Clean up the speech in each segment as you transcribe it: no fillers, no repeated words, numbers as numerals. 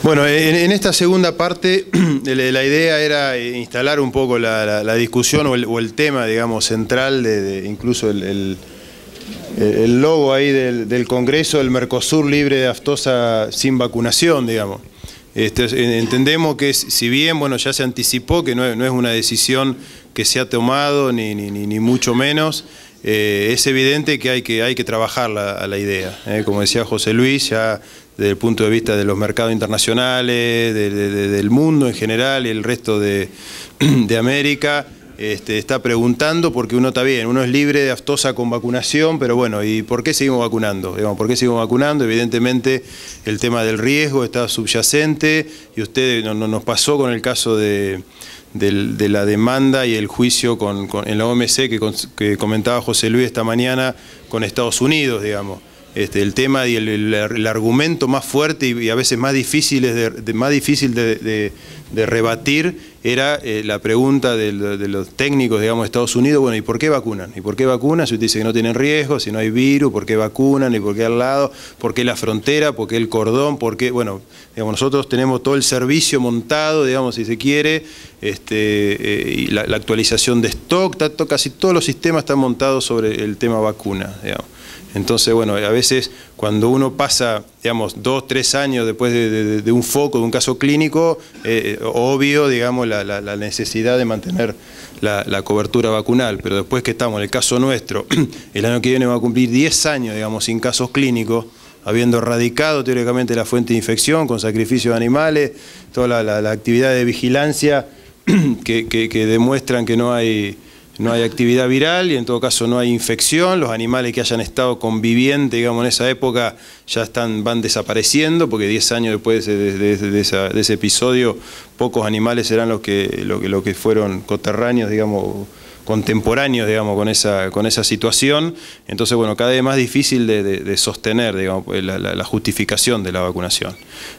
Bueno, en esta segunda parte la idea era instalar un poco la discusión o el tema, digamos, central incluso el logo ahí del Congreso, el Mercosur libre de aftosa sin vacunación, digamos. Entendemos que si bien, bueno, ya se anticipó que no es una decisión que se ha tomado, ni mucho menos, es evidente que hay que trabajar a la idea. Como decía José Luis, ya desde el punto de vista de los mercados internacionales, del mundo en general y el resto de América, está preguntando porque uno está bien, uno es libre de aftosa con vacunación, pero bueno, ¿y por qué seguimos vacunando? Digamos, ¿por qué seguimos vacunando? Evidentemente el tema del riesgo está subyacente y nos pasó con el caso de la demanda y el juicio en la OMC que comentaba José Luis esta mañana con Estados Unidos, digamos. El tema y el argumento más fuerte y a veces más difícil de rebatir era la pregunta de los técnicos, digamos, de Estados Unidos. Bueno, ¿y por qué vacunan? ¿Y por qué vacunan? Si usted dice que no tienen riesgo, si no hay virus, ¿por qué vacunan? ¿Y por qué al lado? ¿Por qué la frontera? ¿Por qué el cordón? ¿Por qué? Bueno, digamos, nosotros tenemos todo el servicio montado, digamos, si se quiere, y la actualización de stock, casi todos los sistemas están montados sobre el tema vacuna, digamos. Entonces, bueno, a veces cuando uno pasa, digamos, 2 o 3 años después de un foco, de un caso clínico, obvio, digamos, la necesidad de mantener la cobertura vacunal, pero después que estamos, en el caso nuestro, el año que viene va a cumplir 10 años, digamos, sin casos clínicos, habiendo erradicado teóricamente la fuente de infección con sacrificio de animales, toda la actividad de vigilancia que demuestran que no hay actividad viral y en todo caso no hay infección. Los animales que hayan estado convivientes, digamos, en esa época ya van desapareciendo, porque 10 años después de ese episodio, pocos animales serán los que fueron coterráneos, digamos, contemporáneos, digamos, con esa situación. Entonces, bueno, cada vez más difícil de sostener, digamos, la justificación de la vacunación.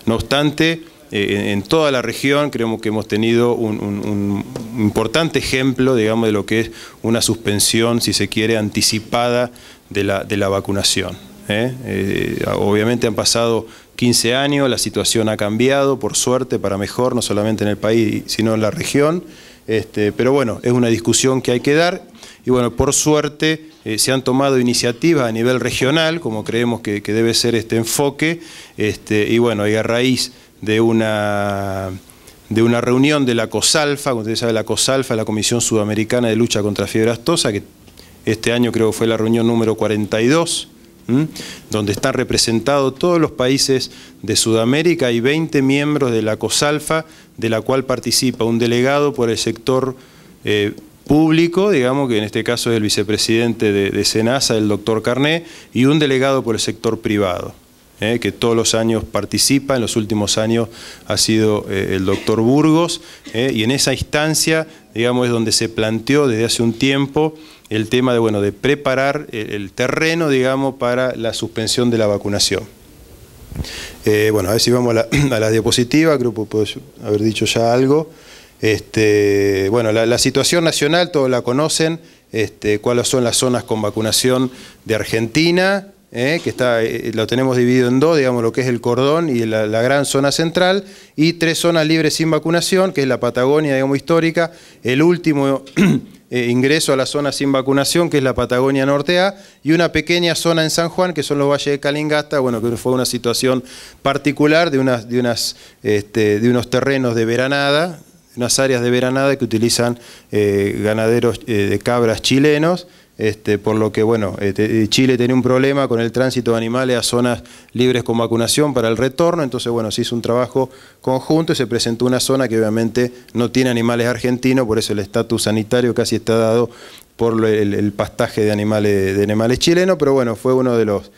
No obstante, en toda la región creemos que hemos tenido un importante ejemplo, digamos, de lo que es una suspensión, si se quiere, anticipada de la vacunación. Obviamente han pasado 15 años, la situación ha cambiado, por suerte, para mejor, no solamente en el país, sino en la región. Pero bueno, es una discusión que hay que dar. Y bueno, por suerte se han tomado iniciativas a nivel regional, como creemos que debe ser este enfoque. Y bueno, y a raíz de una reunión de la COSALFA, como ustedes saben, la COSALFA es la Comisión Sudamericana de Lucha contra Fiebre Aftosa, que este año creo que fue la reunión número 42, donde están representados todos los países de Sudamérica y 20 miembros de la COSALFA, de la cual participa un delegado por el sector público, digamos, que en este caso es el vicepresidente de SENASA, el doctor Carné, y un delegado por el sector privado. Que todos los años participa, en los últimos años ha sido el doctor Burgos, y en esa instancia, digamos, es donde se planteó desde hace un tiempo el tema de preparar el terreno, digamos, para la suspensión de la vacunación. Bueno, a ver si vamos a la diapositiva, creo que puedo haber dicho ya algo. Bueno, la situación nacional, todos la conocen, cuáles son las zonas con vacunación de Argentina, que lo tenemos dividido en dos, digamos, lo que es el cordón y la gran zona central, y 3 zonas libres sin vacunación, que es la Patagonia, digamos, histórica, el último ingreso a la zona sin vacunación, que es la Patagonia Norte A, y una pequeña zona en San Juan, que son los valles de Calingasta, bueno, que fue una situación particular de unos terrenos de veranada, unas áreas de veranada que utilizan ganaderos de cabras chilenos. Por lo que, bueno, Chile tenía un problema con el tránsito de animales a zonas libres con vacunación para el retorno, entonces, bueno, se hizo un trabajo conjunto y se presentó una zona que obviamente no tiene animales argentinos, por eso el estatus sanitario casi está dado por el pastaje de animales chilenos, pero bueno, fue uno de los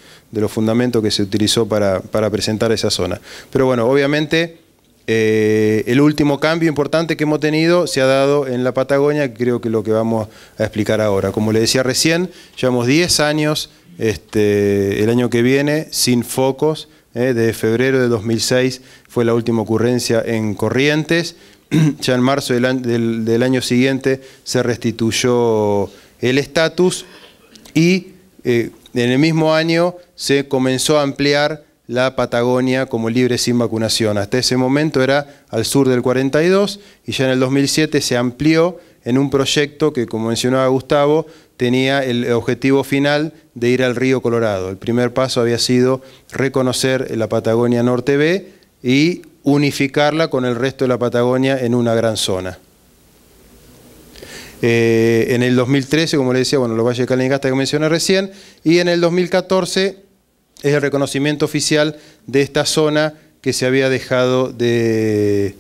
fundamentos que se utilizó para presentar esa zona. Pero bueno, obviamente el último cambio importante que hemos tenido se ha dado en la Patagonia, que creo que es lo que vamos a explicar ahora. Como le decía recién, llevamos 10 años, el año que viene, sin focos. Desde febrero de 2006 fue la última ocurrencia en Corrientes. Ya en marzo del año siguiente se restituyó el estatus y en el mismo año se comenzó a ampliar la Patagonia como libre sin vacunación. Hasta ese momento era al sur del 42 y ya en el 2007 se amplió en un proyecto que, como mencionaba Gustavo, tenía el objetivo final de ir al río Colorado. El primer paso había sido reconocer la Patagonia Norte B y unificarla con el resto de la Patagonia en una gran zona. En el 2013, como les decía, bueno, los valles de Calingasta que mencioné recién, y en el 2014 es el reconocimiento oficial de esta zona que se había dejado de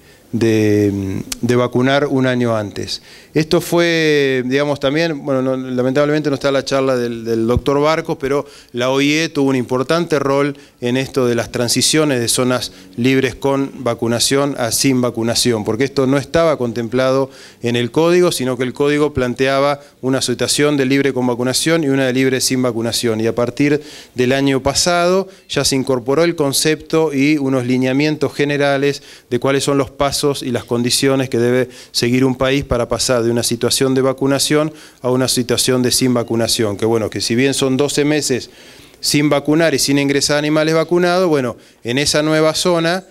vacunar un año antes. Esto fue, digamos, también, bueno, lamentablemente no está la charla del doctor Barcos, pero la OIE tuvo un importante rol en esto de las transiciones de zonas libres con vacunación a sin vacunación, porque esto no estaba contemplado en el código, sino que el código planteaba una situación de libre con vacunación y una de libre sin vacunación. Y a partir del año pasado ya se incorporó el concepto y unos lineamientos generales de cuáles son los pasos y las condiciones que debe seguir un país para pasar de una situación de vacunación a una situación de sin vacunación, que bueno, que si bien son 12 meses sin vacunar y sin ingresar animales vacunados, bueno, en esa nueva zona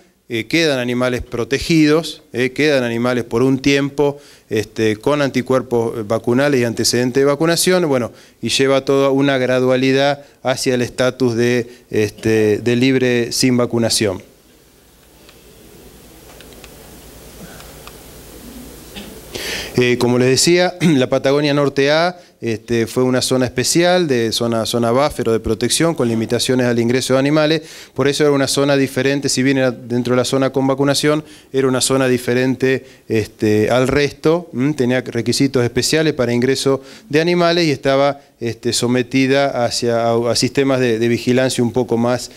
quedan animales protegidos, quedan animales por un tiempo con anticuerpos vacunales y antecedentes de vacunación, bueno, y lleva toda una gradualidad hacia el estatus de libre sin vacunación. Como les decía, la Patagonia Norte A fue una zona especial, zona buffer o de protección, con limitaciones al ingreso de animales, por eso era una zona diferente, si bien era dentro de la zona con vacunación, era una zona diferente al resto, tenía requisitos especiales para ingreso de animales y estaba sometida a sistemas de vigilancia un poco más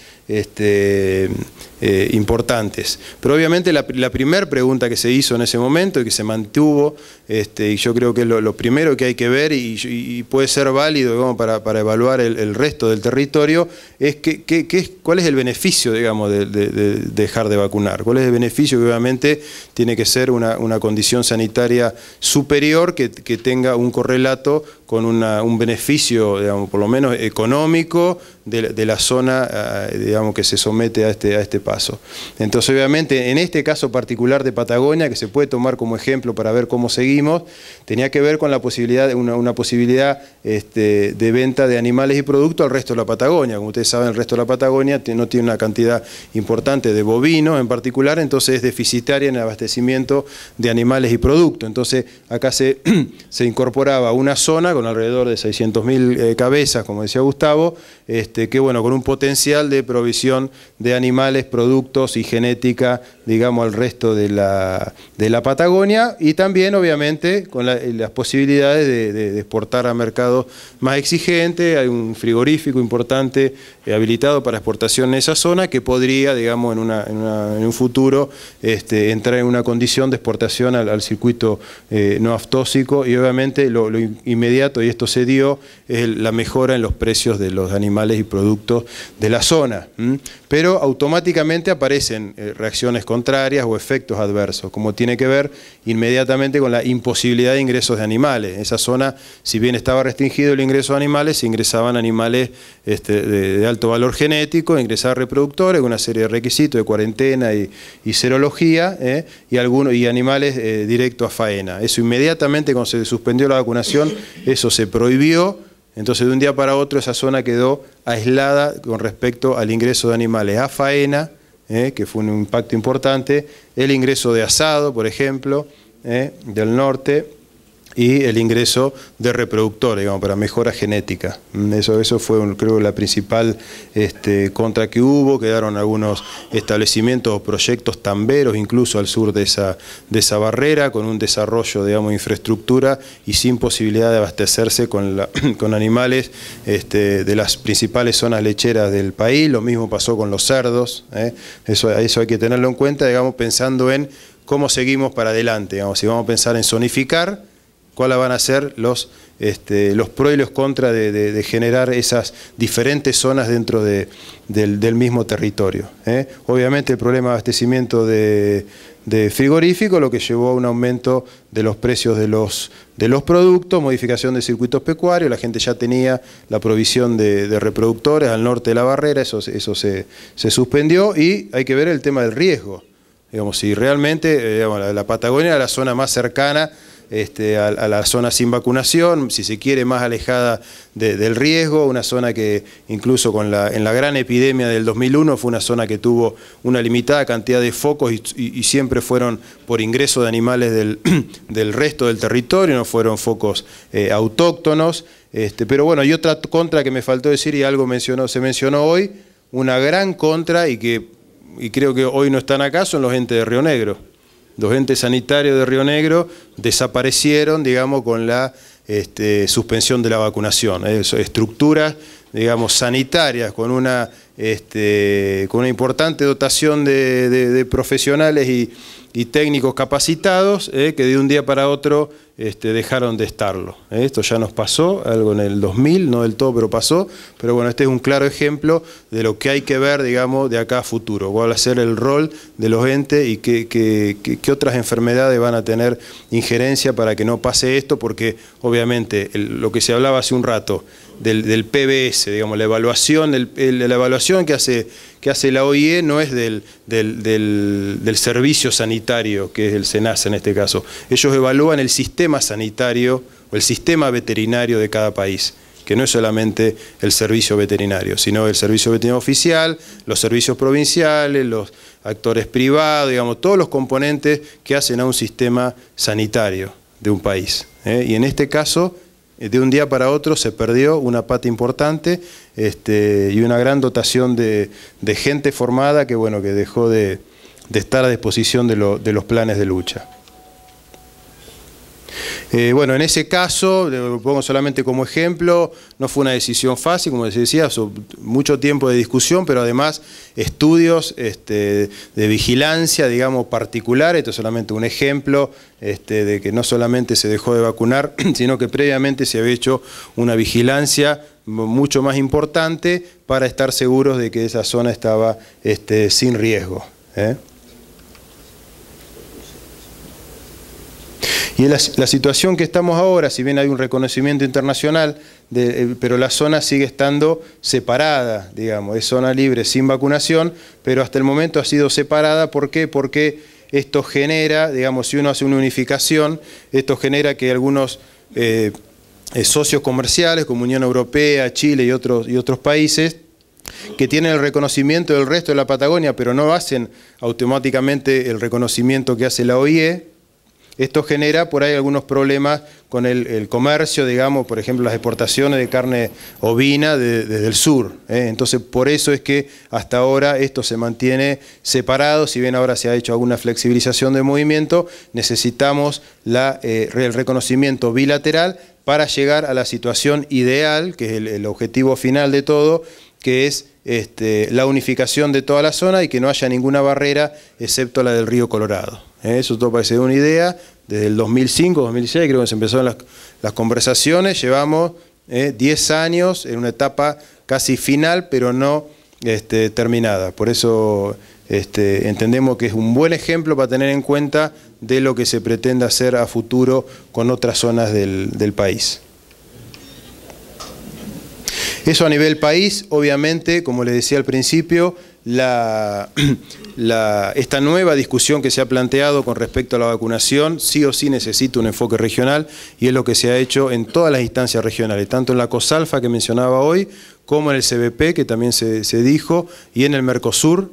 importantes. Pero obviamente la primera pregunta que se hizo en ese momento y que se mantuvo, y yo creo que es lo primero que hay que ver y puede ser válido, digamos, para evaluar el resto del territorio, es cuál es el beneficio, digamos, de dejar de vacunar. ¿Cuál es el beneficio? Que obviamente tiene que ser una condición sanitaria superior que tenga un correlato con un beneficio, digamos, por lo menos económico de la zona, digamos, que se somete a este paso. Entonces, obviamente, en este caso particular de Patagonia, que se puede tomar como ejemplo para ver cómo seguimos, tenía que ver con la posibilidad, una posibilidad de venta de animales y productos al resto de la Patagonia. Como ustedes saben, el resto de la Patagonia no tiene una cantidad importante de bovinos en particular, entonces es deficitaria en el abastecimiento de animales y productos. Entonces, acá se incorporaba una zona con alrededor de 600.000 cabezas, como decía Gustavo, que bueno, con un potencial de provisión de animales, productos y genética, digamos, al resto de la Patagonia, y también obviamente con las posibilidades de exportar a mercados más exigentes. Hay un frigorífico importante habilitado para exportación en esa zona que podría, digamos, en un futuro entrar en una condición de exportación al circuito no aftóxico, y obviamente lo inmediato, y esto se dio, es la mejora en los precios de los animales y productos de la zona. Pero automáticamente aparecen reacciones contrarias o efectos adversos, como tiene que ver inmediatamente con la imposibilidad de ingresos de animales. En esa zona, si bien estaba restringido el ingreso de animales, se ingresaban animales de alto valor genético, ingresaban reproductores, una serie de requisitos de cuarentena y serología, y animales directo a faena. Eso inmediatamente, cuando se suspendió la vacunación, eso se prohibió. Entonces, de un día para otro, esa zona quedó aislada con respecto al ingreso de animales a faena, que fue un impacto importante, el ingreso de asado, por ejemplo, del norte, y el ingreso de reproductores, digamos, para mejora genética. Eso fue, creo, la principal contra que hubo. Quedaron algunos establecimientos o proyectos tamberos, incluso al sur de esa barrera, con un desarrollo, digamos, de infraestructura y sin posibilidad de abastecerse con animales de las principales zonas lecheras del país. Lo mismo pasó con los cerdos. Eso hay que tenerlo en cuenta, digamos, pensando en cómo seguimos para adelante. Digamos, si vamos a pensar en zonificar, cuáles van a ser los los pros y los contras de generar esas diferentes zonas dentro del mismo territorio. Obviamente el problema de abastecimiento de frigorífico, lo que llevó a un aumento de los precios de los productos, modificación de circuitos pecuarios, la gente ya tenía la provisión de reproductores al norte de la barrera, eso se suspendió, y hay que ver el tema del riesgo. Digamos, si realmente la Patagonia era la zona más cercana a la zona sin vacunación, si se quiere más alejada del riesgo, una zona que incluso en la gran epidemia del 2001 fue una zona que tuvo una limitada cantidad de focos y siempre fueron por ingreso de animales del resto del territorio, no fueron focos autóctonos. Pero bueno, y otra contra que me faltó decir, y algo se mencionó hoy, una gran contra y creo que hoy no están acá, son los entes de Río Negro. Los entes sanitarios de Río Negro desaparecieron, digamos, con la suspensión de la vacunación. Estructuras, digamos, sanitarias con una importante dotación de profesionales y técnicos capacitados que de un día para otro dejaron de estarlo. Esto ya nos pasó, algo en el 2000, no del todo, pero pasó. Pero bueno, este es un claro ejemplo de lo que hay que ver, digamos, de acá a futuro. ¿Cuál va a ser el rol de los entes y qué otras enfermedades van a tener injerencia para que no pase esto? Porque obviamente lo que se hablaba hace un rato del PBS, digamos, la evaluación que hace la OIE no es del servicio sanitario, que es el SENASA en este caso. Ellos evalúan el sistema sanitario o el sistema veterinario de cada país, que no es solamente el servicio veterinario, sino el servicio veterinario oficial, los servicios provinciales, los actores privados, digamos, todos los componentes que hacen a un sistema sanitario de un país. Y en este caso, de un día para otro se perdió una pata importante y una gran dotación de gente formada que, bueno, que dejó de estar a disposición de los planes de lucha. Bueno, en ese caso, lo pongo solamente como ejemplo, no fue una decisión fácil, como les decía, mucho tiempo de discusión, pero además estudios de vigilancia, digamos, particular. Esto es solamente un ejemplo de que no solamente se dejó de vacunar, sino que previamente se había hecho una vigilancia mucho más importante para estar seguros de que esa zona estaba sin riesgo. Y la situación que estamos ahora, si bien hay un reconocimiento internacional, pero la zona sigue estando separada, digamos, es zona libre sin vacunación, pero hasta el momento ha sido separada. ¿Por qué? Porque esto genera, digamos, si uno hace una unificación, esto genera que algunos socios comerciales como Unión Europea, Chile y otros países, que tienen el reconocimiento del resto de la Patagonia, pero no hacen automáticamente el reconocimiento que hace la OIE. Esto genera por ahí algunos problemas con el comercio, digamos, por ejemplo, las exportaciones de carne ovina desde el sur. Entonces, por eso es que hasta ahora esto se mantiene separado. Si bien ahora se ha hecho alguna flexibilización de movimiento, necesitamos el reconocimiento bilateral para llegar a la situación ideal, que es el objetivo final de todo, que es la unificación de toda la zona y que no haya ninguna barrera excepto la del río Colorado. Eso todo parece una idea. Desde el 2005, 2006 creo que se empezaron las conversaciones. Llevamos 10 años en una etapa casi final, pero no terminada. Por eso entendemos que es un buen ejemplo para tener en cuenta de lo que se pretende hacer a futuro con otras zonas del país. Eso a nivel país, obviamente, como les decía al principio, esta nueva discusión que se ha planteado con respecto a la vacunación sí o sí necesita un enfoque regional, y es lo que se ha hecho en todas las instancias regionales, tanto en la COSALFA que mencionaba hoy, como en el CBP, que también se dijo, y en el Mercosur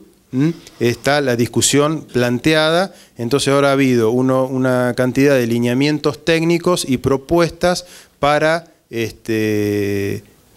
está la discusión planteada. Entonces ahora ha habido una cantidad de lineamientos técnicos y propuestas para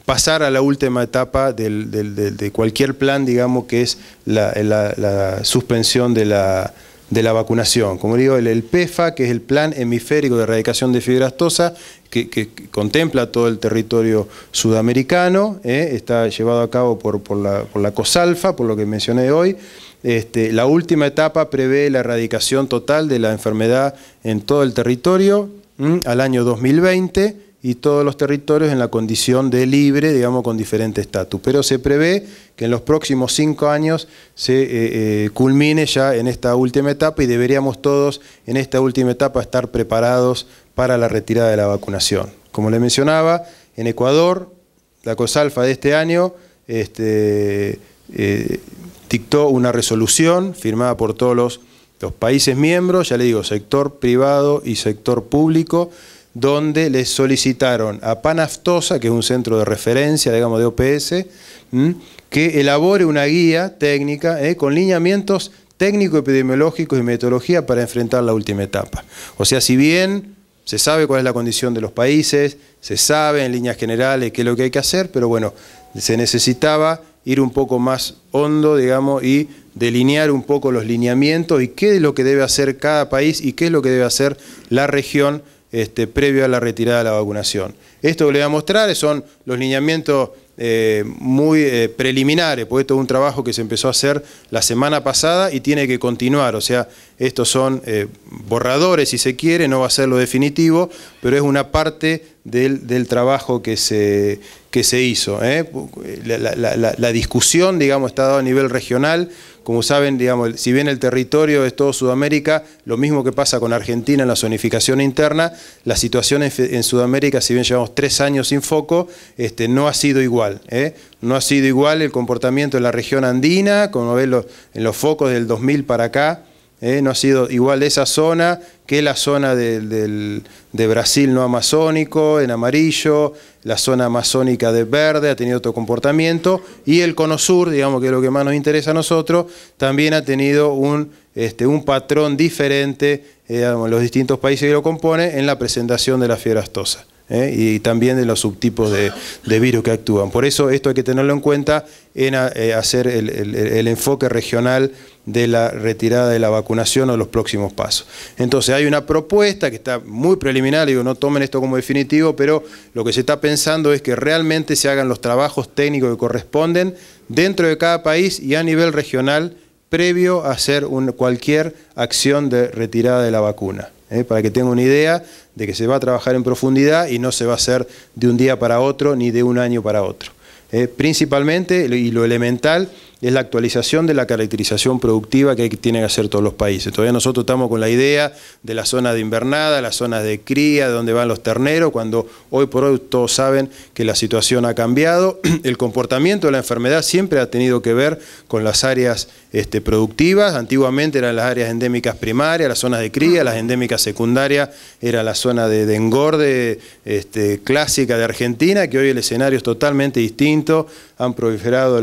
pasar a la última etapa de cualquier plan, digamos, que es la suspensión de la vacunación. Como digo, el PEFA, que es el Plan Hemisférico de Erradicación de Fiebre Aftosa, que contempla todo el territorio sudamericano, está llevado a cabo por la COSALFA, por lo que mencioné hoy. La última etapa prevé la erradicación total de la enfermedad en todo el territorio al año 2020, y todos los territorios en la condición de libre, digamos, con diferente estatus. Pero se prevé que en los próximos 5 años se culmine ya en esta última etapa y deberíamos todos en esta última etapa estar preparados para la retirada de la vacunación. Como le mencionaba, en Ecuador, la COSALFA de este año dictó una resolución firmada por todos los países miembros, ya le digo, sector privado y sector público, donde les solicitaron a Panaftosa, que es un centro de referencia, digamos, de OPS, que elabore una guía técnica con lineamientos técnico-epidemiológicos y metodología para enfrentar la última etapa. O sea, si bien se sabe cuál es la condición de los países, se sabe en líneas generales qué es lo que hay que hacer, pero bueno, se necesitaba ir un poco más hondo, digamos, y delinear un poco los lineamientos y qué es lo que debe hacer cada país y qué es lo que debe hacer la región previo a la retirada de la vacunación. Esto que le voy a mostrar son los lineamientos muy preliminares, porque esto es un trabajo que se empezó a hacer la semana pasada y tiene que continuar, o sea, estos son borradores si se quiere, no va a ser lo definitivo, pero es una parte del trabajo que se hizo. La discusión, digamos, está dada a nivel regional. Como saben, digamos, si bien el territorio es todo Sudamérica, lo mismo que pasa con Argentina en la zonificación interna, la situación en Sudamérica, si bien llevamos 3 años sin foco, no ha sido igual. No ha sido igual el comportamiento en la región andina, como ven en los focos del 2000 para acá, no ha sido igual esa zona que la zona de Brasil no amazónico, en amarillo, la zona amazónica de verde ha tenido otro comportamiento, y el cono sur, digamos que es lo que más nos interesa a nosotros, también ha tenido un patrón diferente en los distintos países que lo componen en la presentación de la fiebre aftosa. Y también de los subtipos de virus que actúan. Por eso esto hay que tenerlo en cuenta en hacer el enfoque regional de la retirada de la vacunación o los próximos pasos. Entonces hay una propuesta que está muy preliminar, digo, no tomen esto como definitivo, pero lo que se está pensando es que realmente se hagan los trabajos técnicos que corresponden dentro de cada país y a nivel regional previo a hacer cualquier acción de retirada de la vacuna. Para que tengan una idea de que se va a trabajar en profundidad y no se va a hacer de un día para otro ni de un año para otro. Principalmente, y lo elemental, es la actualización de la caracterización productiva que tienen que hacer todos los países. Todavía nosotros estamos con la idea de la zona de invernada, las zonas de cría, de donde van los terneros, cuando hoy por hoy todos saben que la situación ha cambiado. El comportamiento de la enfermedad siempre ha tenido que ver con las áreas productivas. Antiguamente eran las áreas endémicas primarias, las zonas de cría, las endémicas secundarias era la zona de engorde clásica de Argentina, que hoy el escenario es totalmente distinto. Han proliferado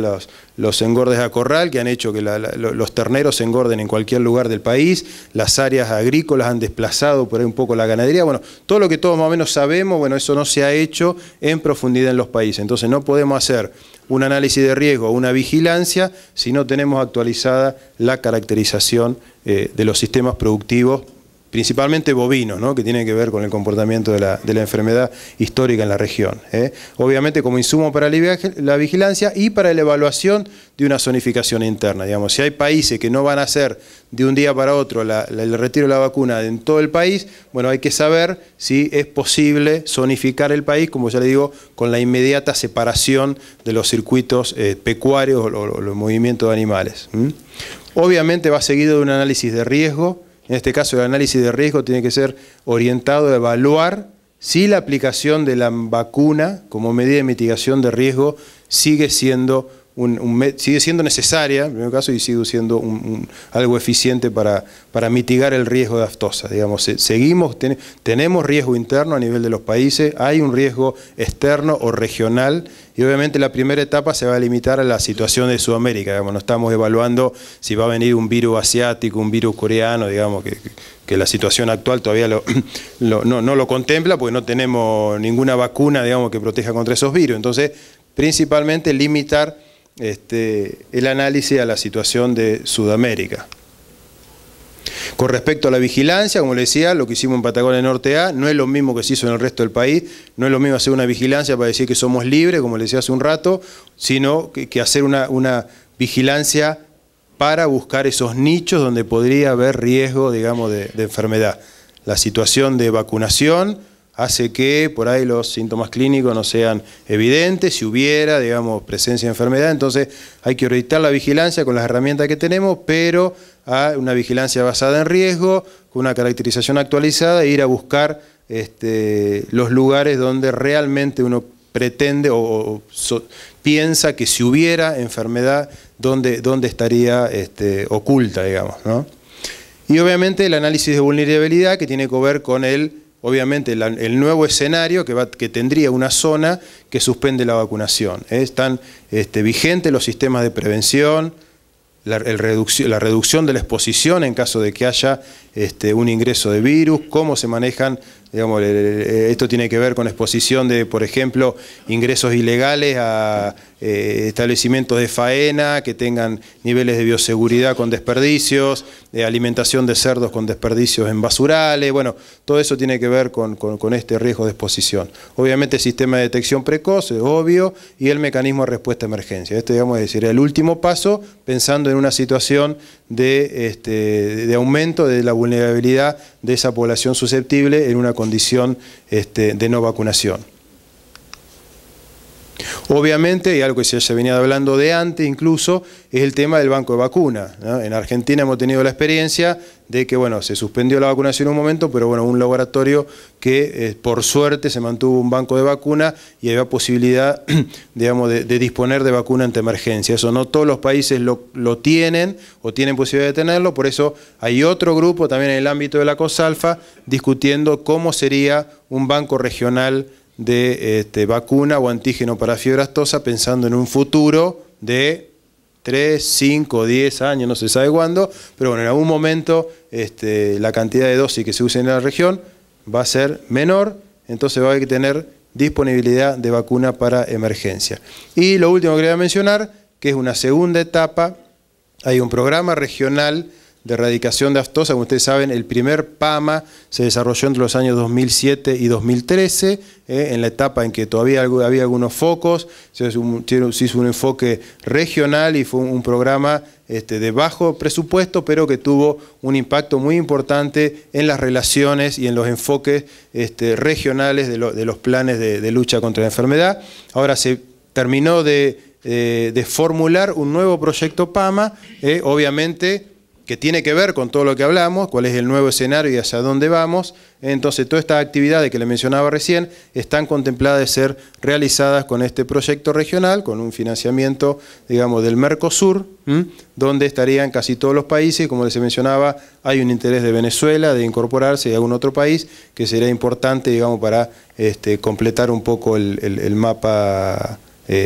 los engordes a corral que han hecho que los terneros se engorden en cualquier lugar del país, las áreas agrícolas han desplazado por ahí un poco la ganadería, bueno, todo lo que todos más o menos sabemos, bueno, eso no se ha hecho en profundidad en los países, entonces no podemos hacer un análisis de riesgo o una vigilancia si no tenemos actualizada la caracterización de los sistemas productivos, principalmente bovinos, ¿no? Que tienen que ver con el comportamiento de la enfermedad histórica en la región. Obviamente como insumo para la vigilancia y para la evaluación de una zonificación interna. Digamos, si hay países que no van a hacer de un día para otro el retiro de la vacuna en todo el país, bueno, hay que saber si es posible zonificar el país, como ya le digo, con la inmediata separación de los circuitos pecuarios o los movimientos de animales. Obviamente va seguido de un análisis de riesgo. En este caso el análisis de riesgo tiene que ser orientado a evaluar si la aplicación de la vacuna como medida de mitigación de riesgo sigue siendo necesaria, en primer caso, y sigue siendo algo eficiente para mitigar el riesgo de aftosa. Digamos, tenemos riesgo interno a nivel de los países, hay un riesgo externo o regional, y obviamente la primera etapa se va a limitar a la situación de Sudamérica. Digamos, no estamos evaluando si va a venir un virus asiático, un virus coreano, digamos, que la situación actual todavía no lo contempla, porque no tenemos ninguna vacuna, digamos, que proteja contra esos virus. Entonces, principalmente limitar el análisis a la situación de Sudamérica. Con respecto a la vigilancia, como les decía, lo que hicimos en Patagonia Norte A no es lo mismo que se hizo en el resto del país, no es lo mismo hacer una vigilancia para decir que somos libres, como les decía hace un rato, sino que hacer una vigilancia para buscar esos nichos donde podría haber riesgo, digamos, de enfermedad. La situación de vacunación hace que por ahí los síntomas clínicos no sean evidentes. Si hubiera, digamos, presencia de enfermedad, entonces hay que orientar la vigilancia con las herramientas que tenemos, pero a una vigilancia basada en riesgo, con una caracterización actualizada, e ir a buscar los lugares donde realmente uno pretende o piensa que si hubiera enfermedad, ¿dónde estaría oculta, digamos, ¿no? Y obviamente el análisis de vulnerabilidad, que tiene que ver con obviamente el nuevo escenario que tendría una zona que suspende la vacunación. Están vigentes los sistemas de prevención, la reducción de la exposición en caso de que haya un ingreso de virus, cómo se manejan, digamos, esto tiene que ver con exposición de, por ejemplo, ingresos ilegales a establecimientos de faena que tengan niveles de bioseguridad con desperdicios, alimentación de cerdos con desperdicios en basurales. Bueno, todo eso tiene que ver con este riesgo de exposición. Obviamente el sistema de detección precoz, es obvio, y el mecanismo de respuesta a emergencia. Digamos, es decir, el último paso pensando en una situación de aumento de la vulnerabilidad de esa población susceptible en una condición de no vacunación. Obviamente, y algo que se venía hablando de antes incluso, es el tema del banco de vacunas, ¿no? En Argentina hemos tenido la experiencia de que, bueno, se suspendió la vacunación en un momento, pero bueno, un laboratorio que por suerte se mantuvo un banco de vacunas y había posibilidad, digamos, de disponer de vacuna ante emergencia. Eso no todos los países lo tienen o tienen posibilidad de tenerlo, por eso hay otro grupo también en el ámbito de la COSALFA discutiendo cómo sería un banco regional de vacuna o antígeno para fiebre aftosa, pensando en un futuro de 3, 5, 10 años, no se sabe cuándo, pero bueno, en algún momento la cantidad de dosis que se usen en la región va a ser menor, entonces va a haber que tener disponibilidad de vacuna para emergencia. Y lo último que quería mencionar, que es una segunda etapa, hay un programa regional de erradicación de aftosa. Como ustedes saben, el primer PAMA se desarrolló entre los años 2007 y 2013, en la etapa en que todavía había algunos focos. Se hizo un enfoque regional y fue un programa de bajo presupuesto, pero que tuvo un impacto muy importante en las relaciones y en los enfoques regionales de los planes de lucha contra la enfermedad. Ahora se terminó de formular un nuevo proyecto PAMA, obviamente, que tiene que ver con todo lo que hablamos, cuál es el nuevo escenario y hacia dónde vamos. Entonces, todas estas actividades que les mencionaba recién están contempladas de ser realizadas con este proyecto regional, con un financiamiento, digamos, del Mercosur, donde estarían casi todos los países. Como les mencionaba, hay un interés de Venezuela de incorporarse y algún otro país que sería importante, digamos, para completar un poco el mapa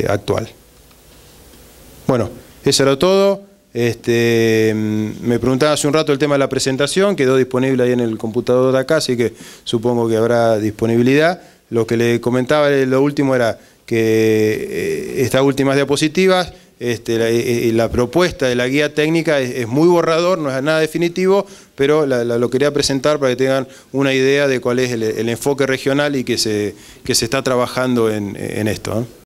actual. Bueno, eso era todo. Me preguntaba hace un rato el tema de la presentación, quedó disponible ahí en el computador de acá, así que supongo que habrá disponibilidad. Lo que le comentaba, lo último era que estas últimas diapositivas, la propuesta de la guía técnica es muy borrador, no es nada definitivo, pero lo quería presentar para que tengan una idea de cuál es el enfoque regional y que se está trabajando en esto, ¿eh?